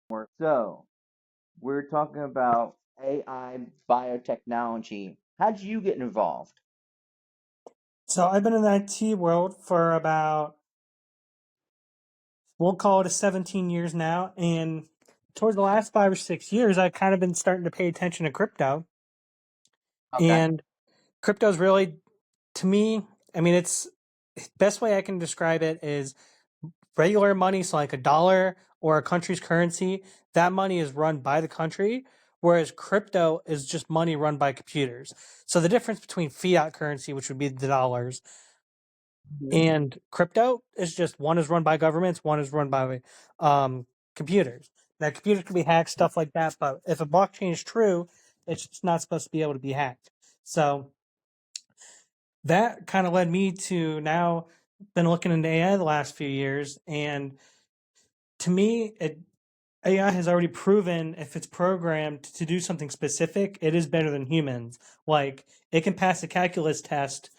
So, we're talking about AI biotechnology. How did you get involved? So I've been in the IT world for about, we'll call it 17 years now. And towards the last 5 or 6 years, I've kind of been starting to pay attention to crypto. Okay. And crypto's really, to me, I mean, it's best way I can describe it is regular money. So like a dollar or a country's currency, that money is run by the country. Whereas crypto is just money run by computers. So the difference between fiat currency, which would be the dollars, Mhm. and crypto is just one is run by governments, one is run by computers. Now, computers can be hacked, stuff like that, but if a blockchain is true, it's just not supposed to be able to be hacked. So that kind of led me to now been looking into AI the last few years, and to me, AI has already proven if it's programmed to do something specific, it is better than humans. Like it can pass a calculus test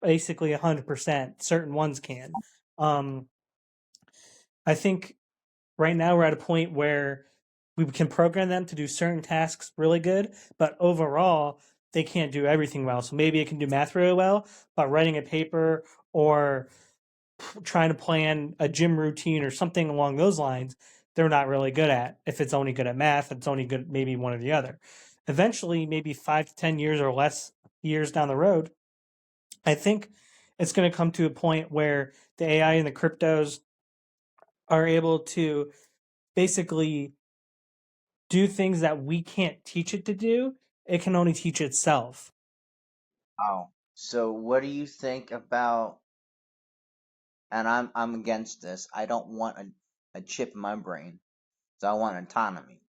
basically 100%. Certain ones can. Um, I think right now we're at a point where we can program them to do certain tasks really good, but overall they can't do everything well. So maybe it can do math really well, but writing a paper or trying to plan a gym routine or something along those lines, they're not really good at. If it's only good at math, it's only good maybe one or the other. Eventually, maybe 5 to 10 years or less years down the road, I think it's going to come to a point where the AI and the cryptos are able to basically do things that we can't teach it to do. It can only teach itself. Wow. So, what do you think about? And I'm against this. I don't want a chip in my brain, so I want autonomy.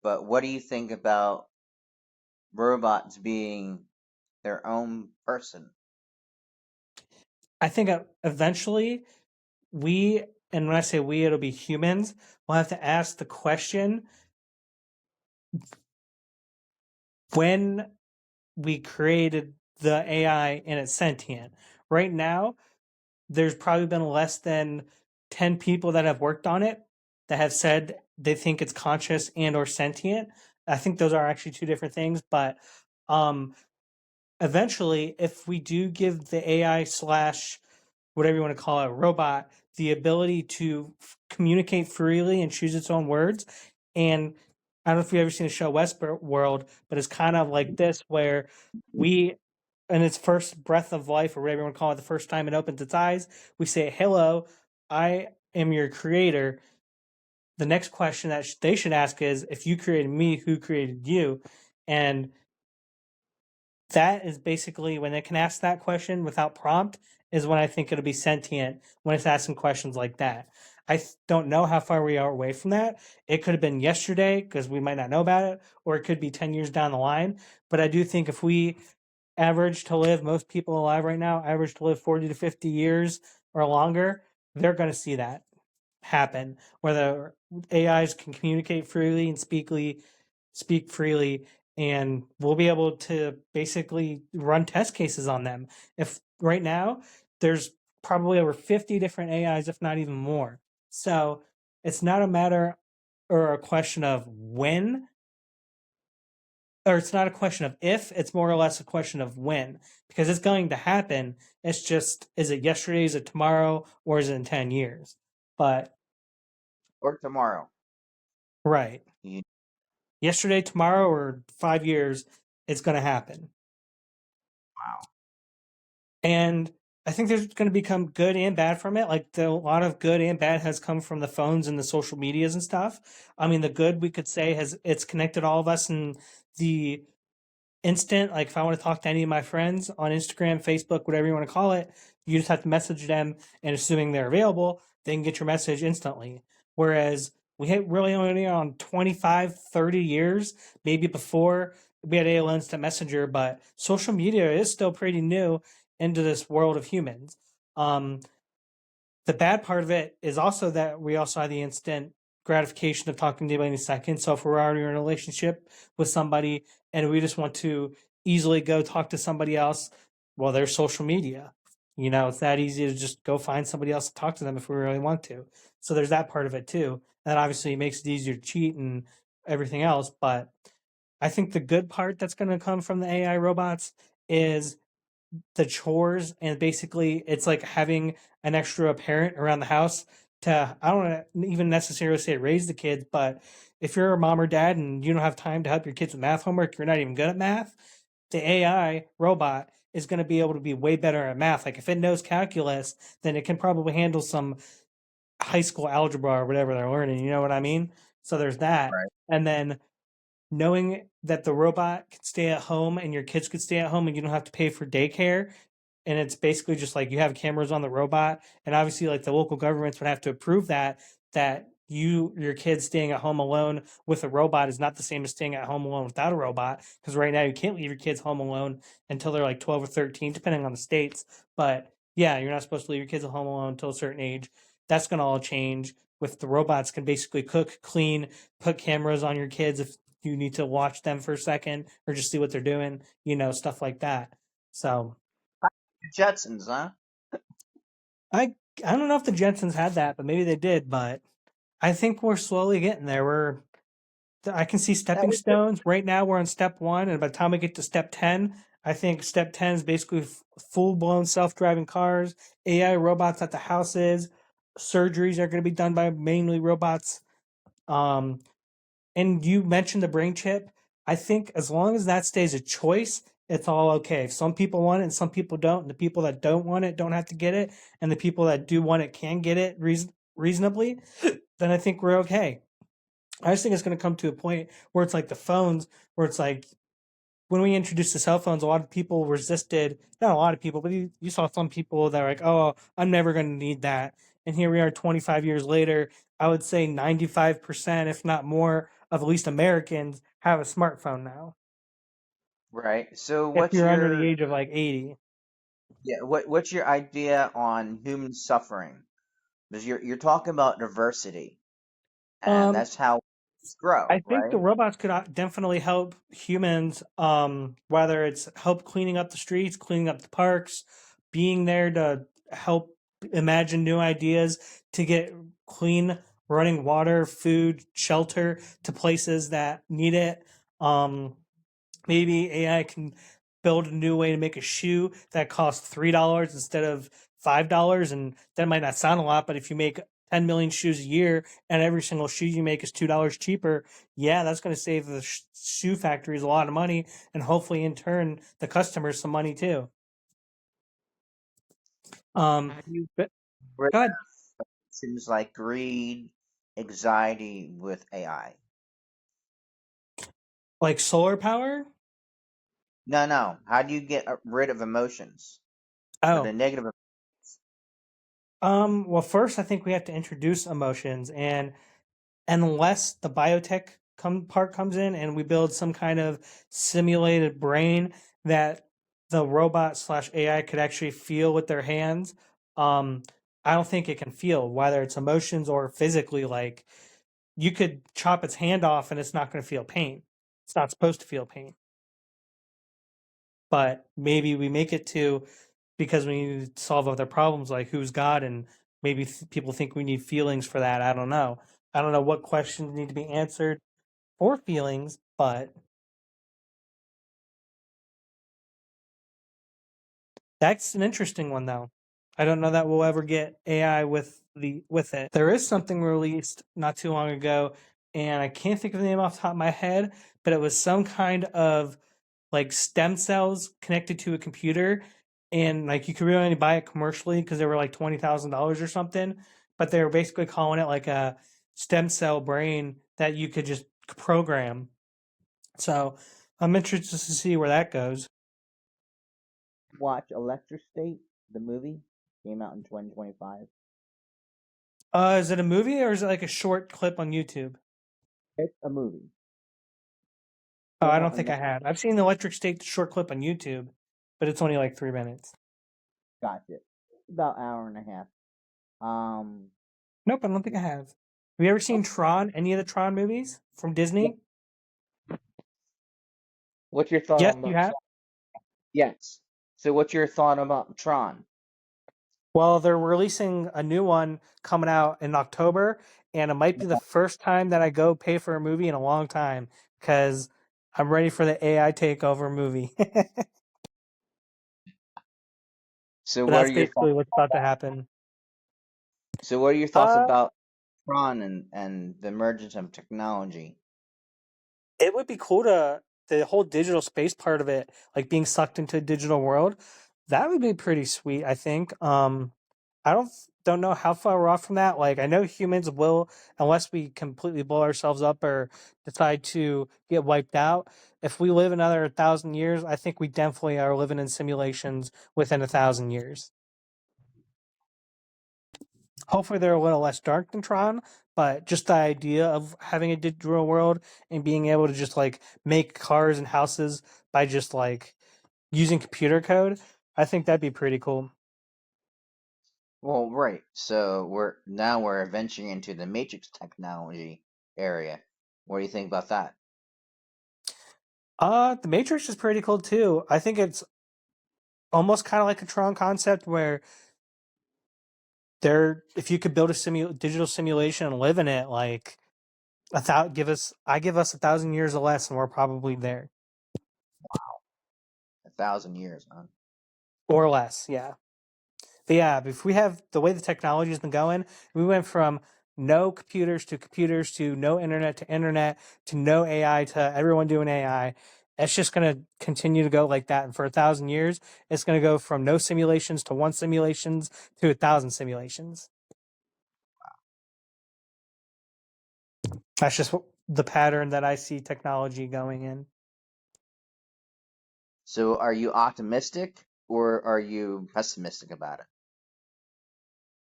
But what do you think about robots being their own person? I think eventually we, and when I say we, it'll be humans, will have to ask the question when we created the AI and it's sentient. Right now, there's probably been less than 10 people that have worked on it that have said they think it's conscious and or sentient. I think those are actually two different things, but um eventually, if we do give the AI slash whatever you want to call it, robot, the ability to communicate freely and choose its own words, and I don't know if you've ever seen the show Westworld, but it's kind of like this where we, in its first breath of life, or whatever you want to call it, the first time it opens its eyes, we say, "Hello, I am your creator." The next question that they should ask is, "If you created me, who created you?" And that is basically when it can ask that question without prompt is when I think it'll be sentient when it's asking questions like that. Don't know how far we are away from that. It could have been yesterday because we might not know about it, or it could be 10 years down the line. But I do think if we average to live, most people alive right now average to live 40 to 50 years or longer, they're going to see that happen where the AIs can communicate freely and speak freely, and we'll be able to basically run test cases on them. If right now there's probably over 50 different AIs, if not even more. So it's not a matter or a question of when, or it's not a question of if, it's more or less a question of when, because it's going to happen. It's just, is it yesterday, is it tomorrow, or is it in 10 years? But, Or tomorrow? right. You, Yesterday, tomorrow, or 5 years, it's going to happen. wow. And I think there's going to become good and bad from it. Like a lot of good and bad has come from the phones and the social medias and stuff. I mean, the good we could say has it's connected all of us in the instant. Like if I want to talk to any of my friends on Instagram, Facebook, whatever you want to call it, you just have to message them, and assuming they're available, they can get your message instantly. Whereas we hit really only on 25, 30 years, maybe before we had AOL Instant Messenger, but social media is still pretty new into this world of humans. Um, the bad part of it is also that we also have the instant gratification of talking to anybody in a second. So if we're already in a relationship with somebody and we just want to easily go talk to somebody else, well, there's social media. It's that easy to just go find somebody else to talk to them if we really want to. So there's that part of it too. And obviously it makes it easier to cheat and everything else. But I think the good part that's going to come from the AI robots is the chores, and basically it's like having an extra parent around the house to, I don't want to even necessarily say raise the kids, but if you're a mom or dad and you don't have time to help your kids with math homework, you're not even good at math, the AI robot is going to be able to be way better at math. Like if it knows calculus, then it can probably handle some high school algebra or whatever they're learning, you know what I mean? So there's that. Right. And then knowing that the robot can stay at home and your kids could stay at home and you don't have to pay for daycare, and it's basically just like you have cameras on the robot, and obviously like the local governments would have to approve that your kids staying at home alone with a robot is not the same as staying at home alone without a robot, because right now you can't leave your kids home alone until they're like 12 or 13 depending on the states. But yeah, you're not supposed to leave your kids at home alone until a certain age. That's going to all change with the robots can basically cook, clean, put cameras on your kids if you need to watch them for a second or just see what they're doing, stuff like that. So Jetsons, huh? I I don't know if the Jetsons had that, but maybe they did. But I think we're slowly getting there. I can see That stepping was good. stones. Right now we're on step one, and by the time we get to step 10, I think step 10 is basically full blown self driving cars, AI robots at the houses. Surgeries are going to be done by mainly robots. Um, and you mentioned the brain chip. I think as long as that stays a choice, it's all okay. If some people want it and some people don't, and the people that don't want it don't have to get it, and the people that do want it can get it reasonably, then I think we're okay. I just think it's going to come to a point where it's like the phones, where it's like when we introduced the cell phones, a lot of people resisted. Not a lot of people, but you saw some people that are like, "Oh, I'm never going to need that." And here we are, 25 years later. I would say 95%, if not more, of at least Americans have a smartphone now. Right. So If what's you're under the your age of like 80, what's your idea on human suffering? Because you're talking about diversity, and um, that's how it's grow, I think the right? robots could definitely help humans, whether it's help cleaning up the streets, cleaning up the parks, being there to help imagine new ideas to get clean running water, food, shelter to places that need it. Um, Maybe AI can build a new way to make a shoe that costs $3 instead of $5, and that might not sound a lot, but if you make 10 million shoes a year and every single shoe you make is $2 cheaper, yeah, that's going to save the shoe factories a lot of money, and hopefully in turn the customers some money too. Um, How do you but rid God, of things like greed, anxiety with AI? like solar power. No, no. How do you get rid of emotions? Or Oh, the negative? well, first I think we have to introduce emotions, and unless the biotech part comes in and we build some kind of simulated brain that the robot slash AI could actually feel with their hands, um, I don't think it can feel whether it's emotions or physically. Like you could chop its hand off and it's not going to feel pain. It's not supposed to feel pain, but maybe we make it to, because we need to solve other problems like who's God, and maybe people think we need feelings for that. I don't know. I don't know what questions need to be answered for feelings, but that's an interesting one though. I don't know that we'll ever get AI with it. There is something released not too long ago, and I can't think of the name off the top of my head, but it was some kind of like stem cells connected to a computer, and like you could really only buy it commercially because they were like $20,000 or something. But they were basically calling it like a stem cell brain that you could just program. So I'm interested to see where that goes. Watch Electric State, the movie, came out in 2025. Is it a movie or is it like a short clip on YouTube? It's a movie. Oh, I Came don't out in think I had. I've seen the Electric State short clip on YouTube, but it's only like 3 minutes. Gotcha. About hour and a half. Um, Nope, I don't think I have. Have you ever seen oh, Tron? Any of the Tron movies from yeah. Disney? What's your thought Yes, on you about have. Tron? Yes. So what's your thought about Tron? Well, they're releasing a new one coming out in October, and it might be the first time that I go pay for a movie in a long time because I'm ready for the AI takeover movie. So what are That's your thoughts? basically what's about to happen. So what are your thoughts Uh, about Tron and the emergence of technology? it would be cool to the whole digital space part of it, like being sucked into a digital world. That would be pretty sweet, I think. I don't know how far we're off from that. Like I know humans will, unless we completely blow ourselves up or decide to get wiped out. If we live another 1,000 years, I think we definitely are living in simulations within 1,000 years. Hopefully they're a little less dark than Tron, but just the idea of having a digital world and being able to just like make cars and houses by just like using computer code, I think that'd be pretty cool. Well, right. So we're venturing into the matrix technology area. What do you think about that? The Matrix is pretty cool too. I think it's almost kind of like a Tron concept where there, if you could build a digital simulation and live in it, like I give us 1,000 years or less, and we're probably there 1,000 years, huh? or less. Yeah. But yeah, if we have the way the technology has been going, we went from no computers to no internet to no AI to everyone doing AI. It's just going to continue to go like that. And for 1,000 years, it's going to go from no simulations to one simulations to 1,000 simulations. That's just the pattern that I see technology going in. So are you optimistic or are you pessimistic about it?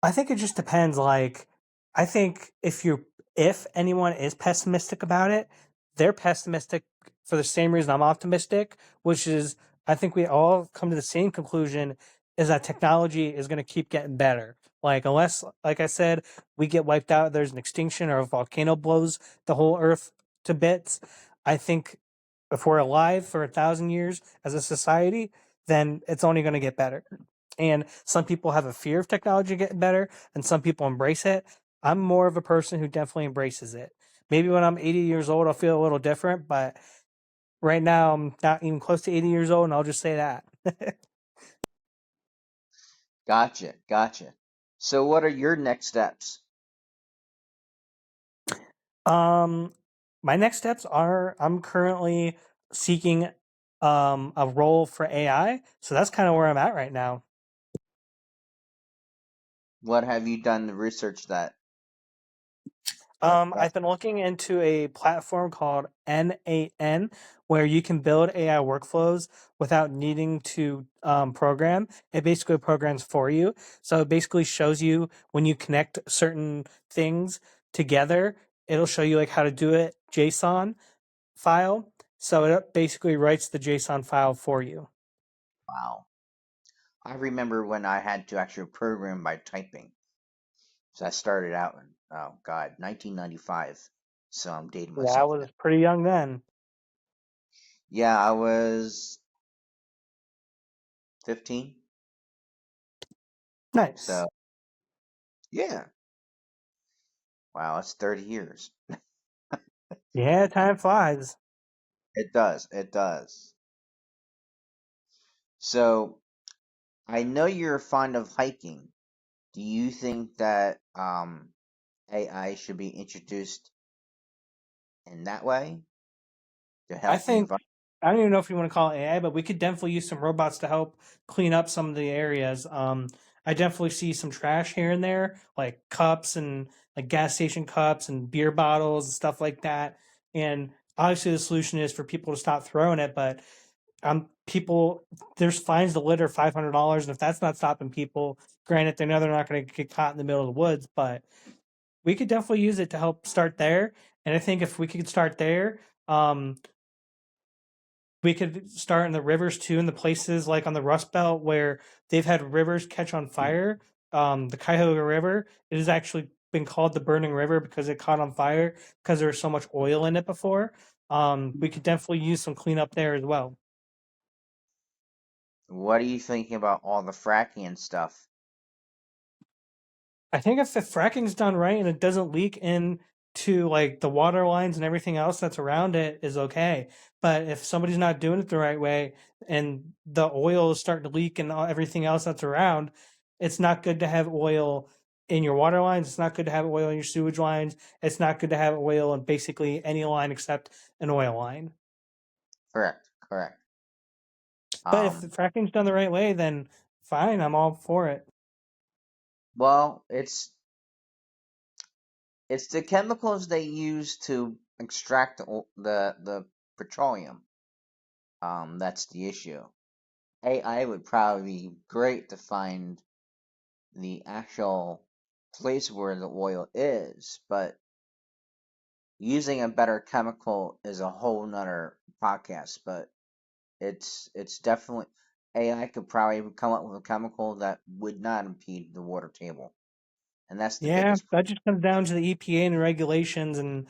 I think it just depends. Like, I think if anyone is pessimistic about it, they're pessimistic for the same reason I'm optimistic, which is I think we all come to the same conclusion is that technology is going to keep getting better. Like, unless, like I said, we get wiped out, there's an extinction or a volcano blows the whole earth to bits. I think if we're alive for 1,000 years as a society, then it's only going to get better. And some people have a fear of technology getting better, and some people embrace it. I'm more of a person who definitely embraces it. Maybe when I'm 80 years old, I'll feel a little different, but right now I'm not even close to 80 years old, and I'll just say that. Gotcha, gotcha. So what are your next steps? um, my next steps are I'm currently seeking a role for AI, so that's kind of where I'm at right now. What have you done to research that I've been looking into a platform called NAN where you can build AI workflows without needing to program. It basically programs for you. So it basically shows you when you connect certain things together, it'll show you like how to do it JSON file. So it basically writes the JSON file for you. Wow. I remember when I had to actually program by typing. So I started out in, oh God, 1995. So I'm dating Yeah, I myself now. was pretty young then. Yeah, I was 15. Nice. So yeah. Wow, it's 30 years. Yeah, time flies. It does. It does. So I know you're fond of hiking. Do you think that AI should be introduced in that way to I help the think environment? I don't even know if you want to call it AI, but we could definitely use some robots to help clean up some of the areas. I definitely see some trash here and there, like cups and like gas station cups and beer bottles and stuff like that. And obviously, the solution is for people to stop throwing it, but people there's fines to litter $500, and if that's not stopping people, granted, they know they're not going to get caught in the middle of the woods, but we could definitely use it to help start there. And I think if we could start there, um, we could start in the rivers too, in the places like on the Rust Belt where they've had rivers catch on fire. The Cuyahoga River, it has actually been called the Burning River because it caught on fire because there was so much oil in it before. We could definitely use some cleanup there as well. What are you thinking about all the fracking and stuff? I think if the fracking's done right and it doesn't leak into like the water lines and everything else that's around it is okay. But if somebody's not doing it the right way and the oil is starting to leak and everything else that's around, it's not good to have oil in your water lines. It's not good to have oil in your sewage lines. It's not good to have oil in basically any line except an oil line. Correct, correct. But if the Um, fracking's done the right way, then fine, I'm all for it. well, it's the chemicals they use to extract the petroleum. That's the issue. AI would probably be great to find the actual place where the oil is, but using a better chemical is a whole nother podcast. But it's definitely AI could probably come up with a chemical that would not impede the water table, and that's the Yeah, biggest. that just comes down to the EPA and the regulations, and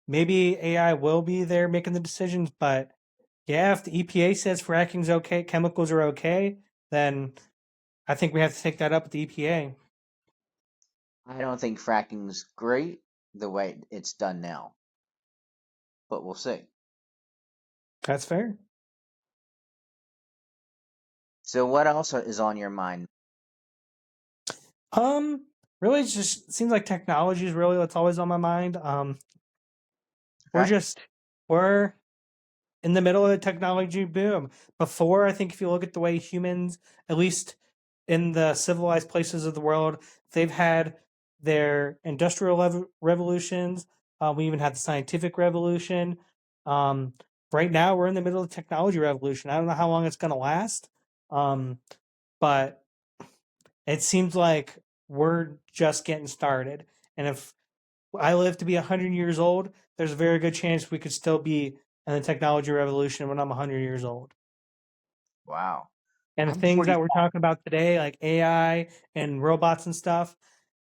maybe AI will be there making the decisions. But yeah, if the EPA says fracking's okay, chemicals are okay, then I think we have to take that up with the EPA. I don't think fracking's great the way it's done now, but we'll see. That's fair. So, what else is on your mind? Um, really, it just seems like technology is really what's always on my mind. We're Okay. just we're in the middle of the technology boom. Before, I think if you look at the way humans, at least in the civilized places of the world, they've had their industrial revolutions. We even had the scientific revolution. Um, right now, we're in the middle of the technology revolution. I don't know how long it's going to last, um, but it seems like we're just getting started. And if I live to be 100 years old, there's a very good chance we could still be in the technology revolution when I'm 100 years old. Wow. And the I'm things that we're 45. talking about today, like AI and robots and stuff,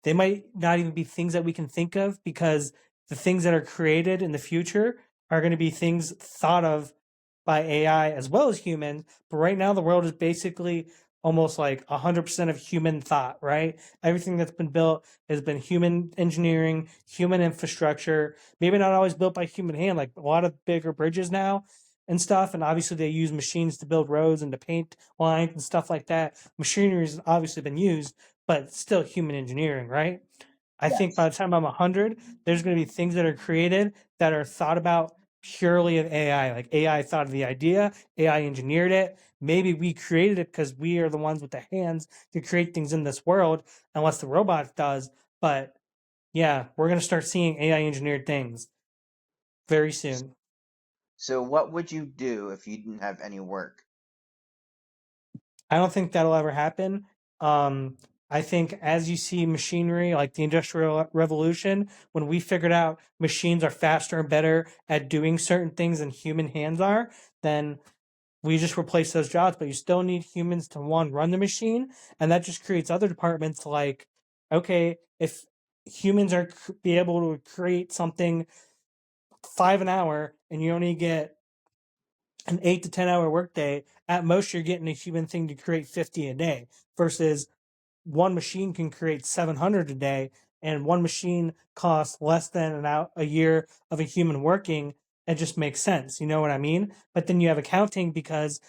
they might not even be things that we can think of because the things that are created in the future are going to be things thought of by AI as well as humans. But right now, the world is basically almost like 100% of human thought, right? Everything that's been built has been human engineering, human infrastructure, maybe not always built by human hand, like a lot of bigger bridges now and stuff. And obviously, they use machines to build roads and to paint lines and stuff like that. Machinery has obviously been used, but still human engineering, right? I think by Yes. the time I'm 100, there's going to be things that are created that are thought about purely of AI. Like AI thought of the idea, AI engineered it. Maybe we created it because we are the ones with the hands to create things in this world, unless the robot does. But yeah, we're going to start seeing AI engineered things very soon. So, what would you do if you didn't have any work? I don't think that'll ever happen. Um, I think as you see machinery like the Industrial Revolution, when we figured out machines are faster and better at doing certain things than human hands are, then we just replace those jobs. But you still need humans to one run the machine, and that just creates other departments like, okay, if humans are be able to create something 5 an hour and you only get an 8 to 10 hour workday, at most you're getting a human thing to create 50 a day versus one machine can create 700 a day and one machine costs less than a year of a human working. It just makes sense. You know what I mean? But then you have accounting because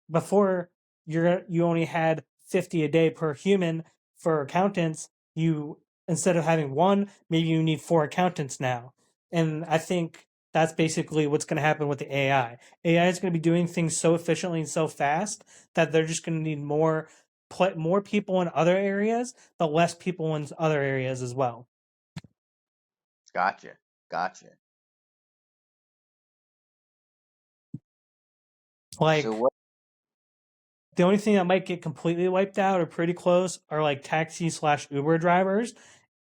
before you only had 50 a day per human for accountants. You instead of having one, maybe you need four accountants now. And I think that's basically what's going to happen with the AI. AI is going to be doing things so efficiently and so fast that they're just going to need more people in other areas, but less people in other areas as well. Gotcha. Gotcha. So, Like what? the only thing that might get completely wiped out or pretty close are like taxi slash Uber drivers.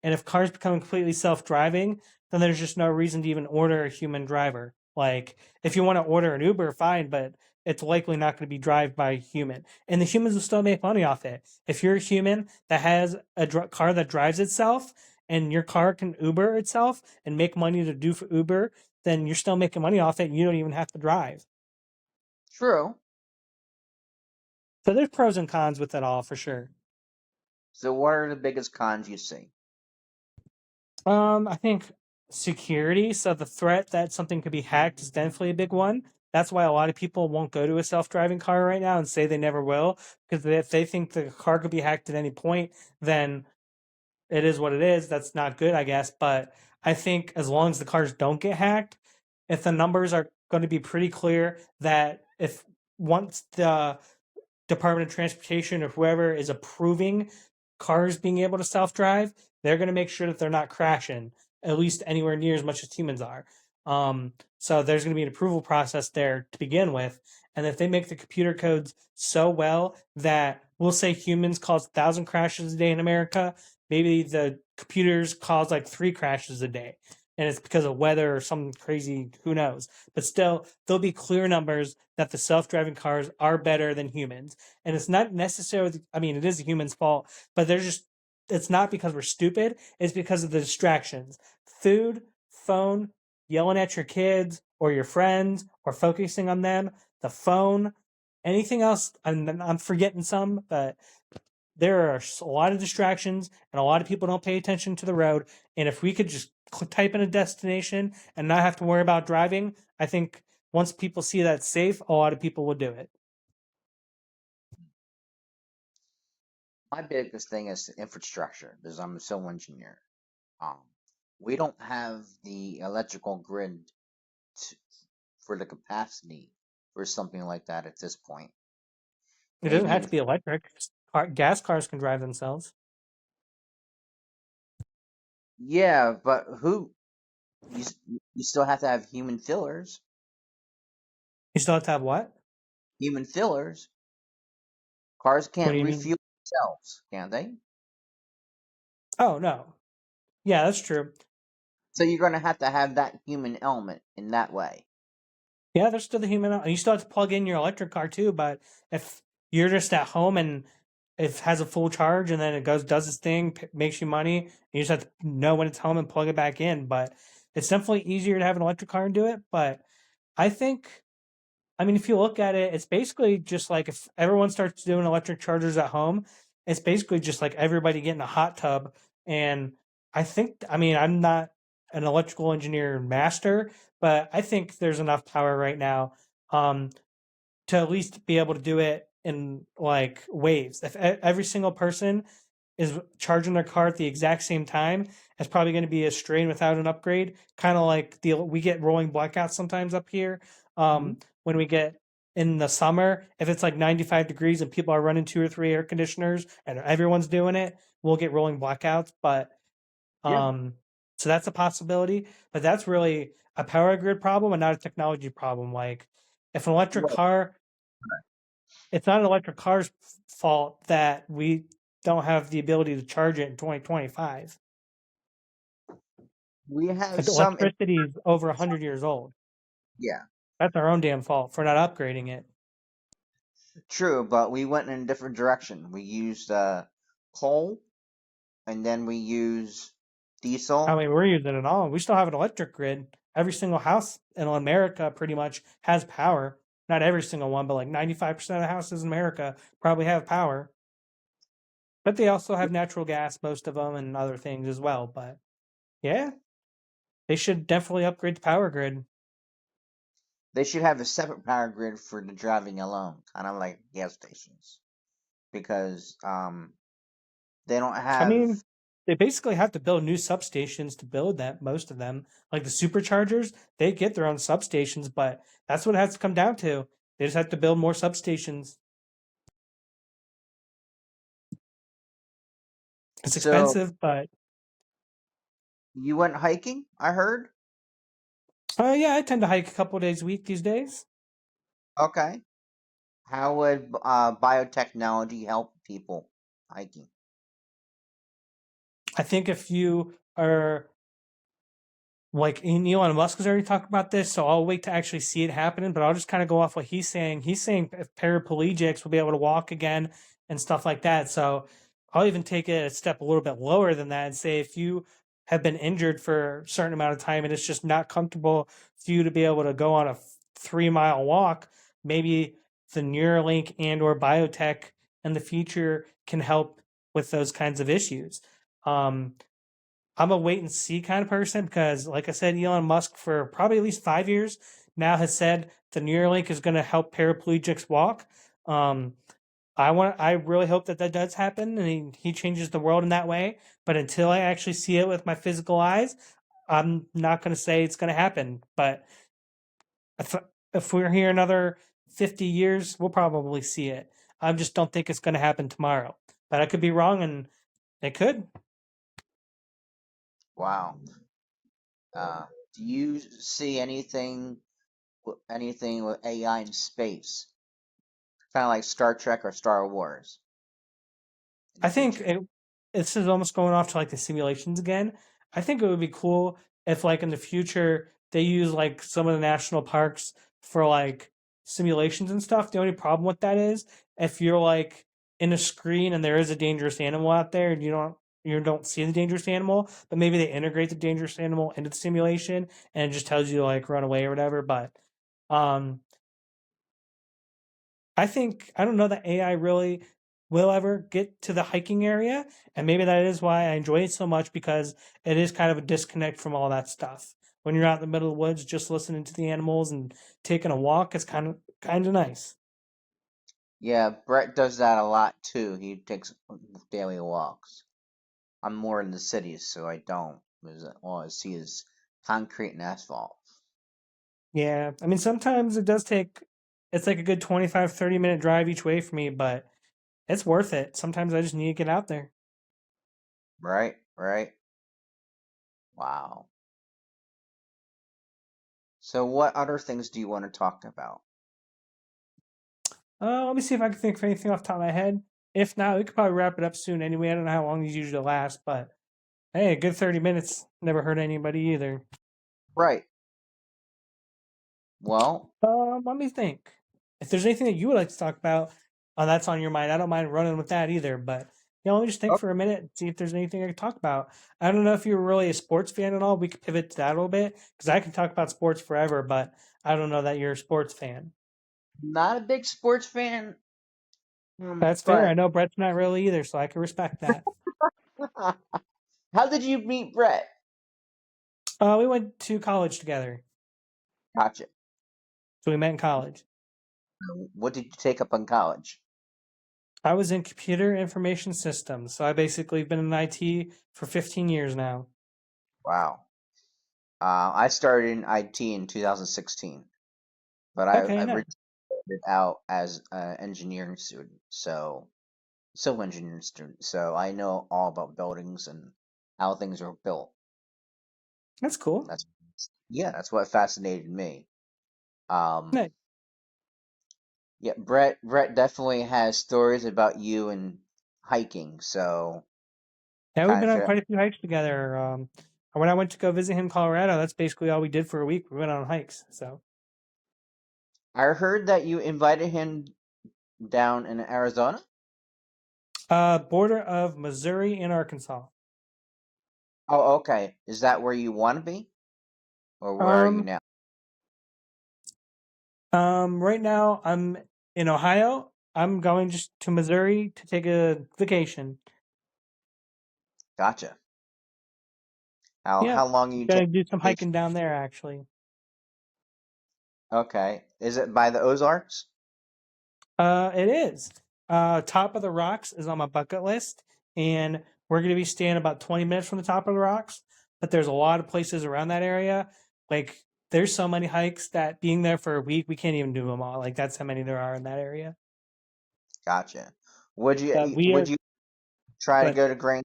And if cars become completely self driving, then there's just no reason to even order a human driver. Like if you want to order an Uber, fine, but it's likely not going to be driven by a human. And the humans will still make money off it. If you're a human that has a car that drives itself and your car can Uber itself and make money to do for Uber, then you're still making money off it and you don't even have to drive. True. So there's pros and cons with it all for sure. So what are the biggest cons you see? I think security. So the threat that something could be hacked is definitely a big one. That's why a lot of people won't go to a self-driving car right now and say they never will, because if they think the car could be hacked at any point, then it is what it is. That's not good, I guess. But I think as long as the cars don't get hacked, if the numbers are going to be pretty clear that if once the Department of Transportation or whoever is approving cars being able to self drive, they're going to make sure that they're not crashing, at least anywhere near as much as humans are. So there's going to be an approval process there to begin with. And if they make the computer codes so well that we'll say humans cause 1,000 crashes a day in America, maybe the computers cause like 3 crashes a day. And it's because of weather or some crazy, who knows. But still, there'll be clear numbers that the self driving cars are better than humans. And it's not necessarily, I mean, it is a human's fault, but they're just, it's not because we're stupid, it's because of the distractions. Food, phone, yelling at your kids or your friends or focusing on them, the phone, anything else. I'm forgetting some, but there are a lot of distractions and a lot of people don't pay attention to the road. And if we could just type in a destination and not have to worry about driving, I think once people see that safe, a lot of people will do it. My biggest thing is infrastructure because I'm a civil engineer. Um, we don't have the electrical grid t for the capacity for something like that at this point. It doesn't Maybe have in, to be electric. Gas cars can drive themselves. yeah, but you still have to have human fillers. You still have to have what? Human fillers. Cars What do can't you mean? refuel themselves, can they? Oh, no. Yeah, that's true. So you're going to have that human element in that way. Yeah, there's still the human. You still have to plug in your electric car too, but if you're just at home and it has a full charge and then it goes does its thing, makes you money, you just have to know when it's home and plug it back in. But it's definitely easier to have an electric car and do it. But I think I mean, if you look at it, it's basically just like if everyone starts doing electric chargers at home, it's basically just like everybody getting a hot tub. And I think, I mean, I'm not an electrical engineer master, but I think there's enough power right now um, to at least be able to do it in like waves. If every single person is charging their car at the exact same time, it's probably going to be a strain without an upgrade. Kind of like we get rolling blackouts sometimes up here. Mhm. When we get in the summer, if it's like 95 degrees and people are running 2 or 3 air conditioners and everyone's doing it, we'll get rolling blackouts. But Yeah. um, so that's a possibility. But that's really a power grid problem and not a technology problem. Like if an electric Well, car it's not an electric car's fault that we don't have the ability to charge it in 2025. we have some, Electricity is over 100 years old. yeah, That's our own damn fault for not upgrading it. true, but we went in a different direction. We used coal and then we use I diesel. mean, we're using it all. We still have an electric grid. Every single house in America pretty much has power. Not every single one, but like 95% of the houses in America probably have power. But they also have natural gas, most of them, and other things as well. But yeah, they should definitely upgrade the power grid. They should have a separate power grid for the driving alone, kind of like gas stations, because they don't I have. mean, they basically have to build new substations to build that, most of them. Like the superchargers, they get their own substations, but that's what it has to come down to. They just have to build more substations. It's So expensive, but you went hiking, I heard. yeah, I tend to hike a couple days a week these days. Okay. How would biotechnology help people hiking? I think if you are like Elon Musk has already talked about this, so I'll wait to actually see it happening. But I'll just kind of go off what he's saying. He's saying if paraplegics will be able to walk again and stuff like that. So I'll even take it a step a little bit lower than that and say if you have been injured for a certain amount of time and it's just not comfortable for you to be able to go on a 3 mile walk, maybe the Neuralink and or biotech in the future can help with those kinds of issues. Um, I'm a wait and see kind of person because, like I said, Elon Musk for probably at least 5 years now has said the Neuralink is going to help paraplegics walk. Um, I really hope that that does happen and he changes the world in that way. But until I actually see it with my physical eyes, I'm not going to say it's going to happen. But if, if we're here another 50 years, we'll probably see it. I just don't think it's going to happen tomorrow. But I could be wrong and it could. Wow. Uh, do you see anything with AI in space, kind of like Star Trek or Star Wars in the I think future? it, this is almost going off to like the simulations again. I think it would be cool if like in the future they use like some of the national parks for like simulations and stuff. The only problem with that is if you're like in a screen and there is a dangerous animal out there and you don't see the dangerous animal, but maybe they integrate the dangerous animal into the simulation and it just tells you to like run away or whatever. But um I think I don't know that AI really will ever get to the hiking area, and maybe that is why I enjoy it so much because it is kind of a disconnect from all that stuff. When you're out in the middle of the woods, just listening to the animals and taking a walk, it's kind of nice. Yeah, Brett does that a lot too. He takes daily walks. I'm more in the cities, so I don't. Because all I see is concrete and asphalt. Yeah, I mean sometimes it does take. It's like a good 25, 30 minute drive each way for me, but it's worth it. Sometimes I just need to get out there. Right? Right? Wow. So, what other things do you want to talk about? Let me see if I can think of anything off the top of my head. If not, we could probably wrap it up soon anyway. I don't know how long these usually last, but hey, a good 30 minutes never hurt anybody either. Right. Well, Let me think. If there's anything that you would like to talk about, that's on your mind, I don't mind running with that either. But let me just think oh, for a minute and see if there's anything I can talk about. I don't know if you're really a sports fan at all. We could pivot to that a little bit because I can talk about sports forever, but I don't know that you're a sports fan. not a big sports fan, That's fair. but I know Brett's not really either, so I can respect that. how did you meet Brett? We went to college together, Gotcha. so we met in college. What did you take up in college? I was in computer information systems, so I basically been in IT for 15 years now. Wow. I started in IT in 2016, but I Okay, nice. originally started out as an engineering student, so civil engineering student. So I know all about buildings and how things are built. That's cool. That's yeah, that's what fascinated me. Um, Nice. yeah, Brett definitely has stories about you and hiking. So Yeah, we've kind been of on feel. quite a few hikes together. When I went to go visit him in Colorado, that's basically all we did for a week. We went on hikes. So, I heard that you invited him down in Arizona. border of Missouri and Arkansas. Oh, okay. Is that where you want to be, or where are you Um, now? right now I'm in Ohio. I'm going just to Missouri to take a vacation. Gotcha. How Yeah, how long you take gonna do some vacation? hiking down there actually. Okay. Is it by the Ozarks? It is. Top of the Rocks is on my bucket list, and we're going to be staying about 20 minutes from the top of the rocks. But there's a lot of places around that area. Like, there's so many hikes that being there for a week, we can't even do them all. Like, that's how many there are in that area. Gotcha. Would But you we would are you try to good. go to Grand?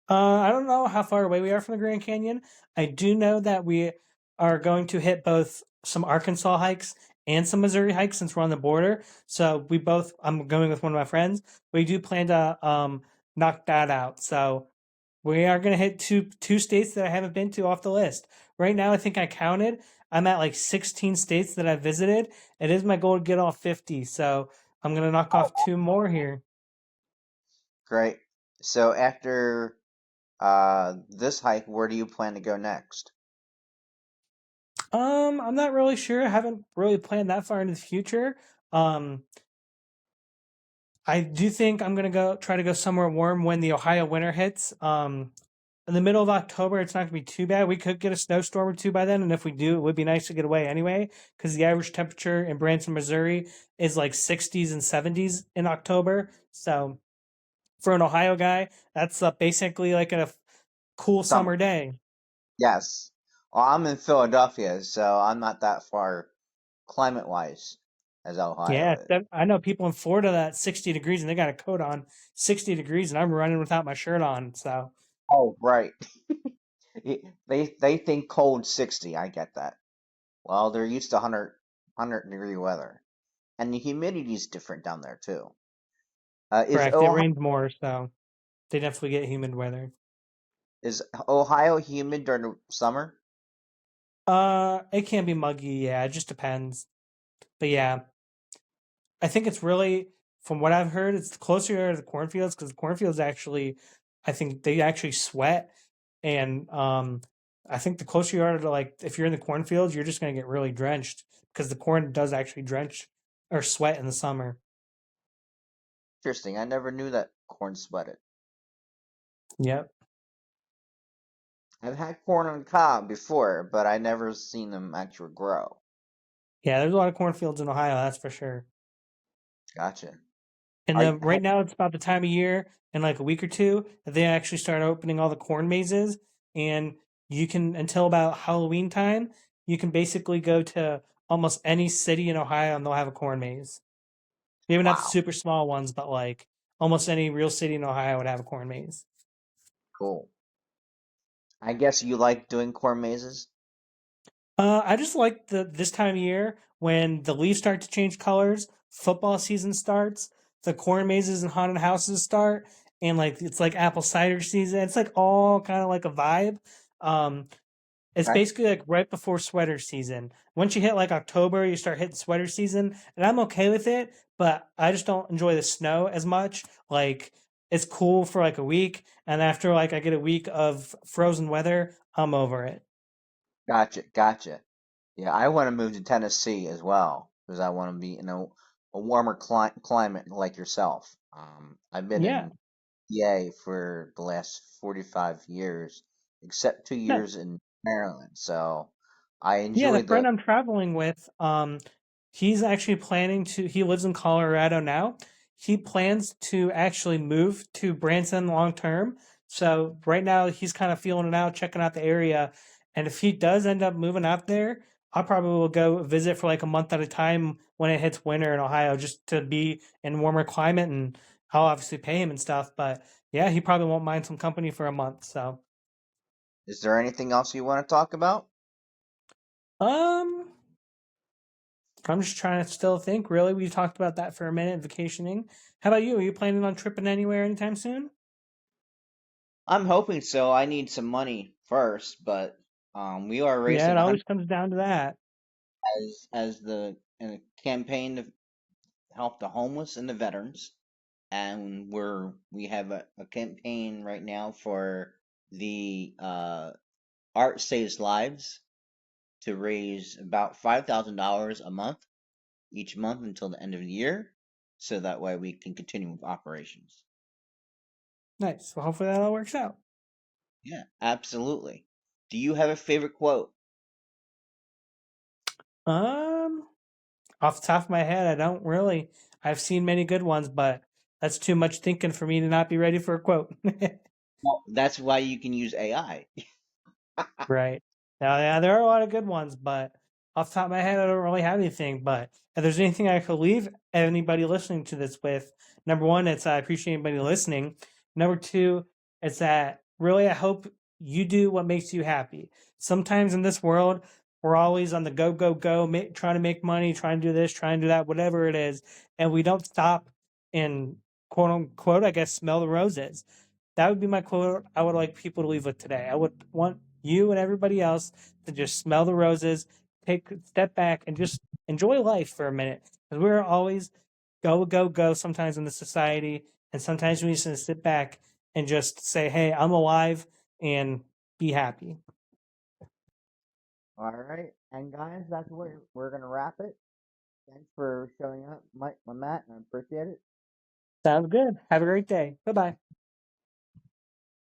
I don't know how far away we are from the Grand Canyon. I do know that we are going to hit both some Arkansas hikes and some Missouri hikes since we're on the border. So I'm going with one of my friends. We do plan to knock that out. So we are going to hit two states that I haven't been to off the list. Right now, I think I counted. I'm at like 16 states that I've visited. It is my goal to get all 50. So I'm going to knock off two more here. Great. So after this hike, where do you plan to go next? I'm not really sure. I haven't really planned that far into the future. Um, I do think I'm gonna go try to go somewhere warm when the Ohio winter hits. In the middle of October, it's not gonna be too bad. We could get a snowstorm or two by then, and if we do, it would be nice to get away anyway, because the average temperature in Branson, Missouri, is like 60s and 70s in October. So for an Ohio guy, that's basically like a cool Summer. summer day. Yes. Well, I'm in Philadelphia, so I'm not that far climate-wise as Ohio Yeah, is. I know people in Florida that 60 degrees and they got a coat on, 60 degrees, and I'm running without my shirt on. So Oh, right. They think cold 60. I get that. Well, they're used to 100 degree weather, and the humidity is different down there too. Is correct, it Ohio rains more, so they definitely get humid weather. is Ohio humid during the summer? It can be muggy, yeah, it just depends. But yeah, I think it's really, from what I've heard, it's closer to the cornfields because the cornfields actually, I think they actually sweat, and I think the closer you are to, like, if you're in the cornfields, you're just gonna get really drenched because the corn does actually drench or sweat in the summer. Interesting. I never knew that corn sweated. Yep. I've had corn on the cob before, but I never seen them actually grow. Yeah, there's a lot of cornfields in Ohio, that's for sure. Gotcha. And Are then right now it's about the time of year in like a week or two that they actually start opening all the corn mazes, and you can, until about Halloween time, you can basically go to almost any city in Ohio and they'll have a corn maze. Maybe not the wow, super small ones, but like almost any real city in Ohio would have a corn maze. cool. I guess you like doing corn mazes. I just like the this time of year when the leaves start to change colors, football season starts, the corn mazes and haunted houses start, and like it's like apple cider season. It's like all kind of like a vibe. Um, it's Okay. basically like right before sweater season. Once you hit like October, you start hitting sweater season, and I'm okay with it, but I just don't enjoy the snow as much. Like it's cool for like a week, and after like I get a week of frozen weather, I'm over it. Gotcha, gotcha. Yeah, I want to move to Tennessee as well because I want to be in a warmer climate like yourself. I've been Yeah. in PA for the last 45 years, except 2 years in Maryland. So I Yeah, the enjoy friend the. I'm traveling with, he's actually planning to. He lives in Colorado now. He plans to actually move to Branson long term. So right now he's kind of feeling it out, checking out the area. And if he does end up moving out there, I probably will go visit for like a month at a time when it hits winter in Ohio, just to be in warmer climate. And I'll obviously pay him and stuff. But yeah, he probably won't mind some company for a month. So, Is there anything else you want to talk about? um, I'm just trying to still think. Really, we talked about that for a minute, vacationing. How about you? Are you planning on tripping anywhere anytime soon? I'm hoping so. I need some money first, but we are Yeah, raising it a hundred always comes down to that. as the in a campaign to help the homeless and the veterans, and we have a campaign right now for the Art Saves Lives to raise about $5,000 a month each month until the end of the year, so that way we can continue with operations. Nice. Well, hopefully that all works out. Yeah, absolutely. Do you have a favorite quote? Um, Off the top of my head, I don't really. I've seen many good ones, but that's too much thinking for me to not be ready for a quote. Well, that's why you can use AI. Right. Now, yeah, there are a lot of good ones, but off the top of my head, I don't really have anything. But if there's anything I could leave anybody listening to this with, number one, it's I appreciate anybody listening. Number two, it's that really I hope you do what makes you happy. Sometimes in this world, we're always on the go, go, go, trying to make money, trying to do this, trying to do that, whatever it is, and we don't stop and quote unquote, I guess, smell the roses. That would be my quote I would like people to leave with today. I would want you and everybody else to just smell the roses, take a step back, and just enjoy life for a minute. Because we're always go, go, go sometimes in the society. And sometimes we need to sit back and just say, hey, I'm alive and be happy. All right, and guys, that's where we're gonna wrap it. Thanks for showing up, Mike, my Matt, and I appreciate it. Sounds good. Have a great day. Bye bye.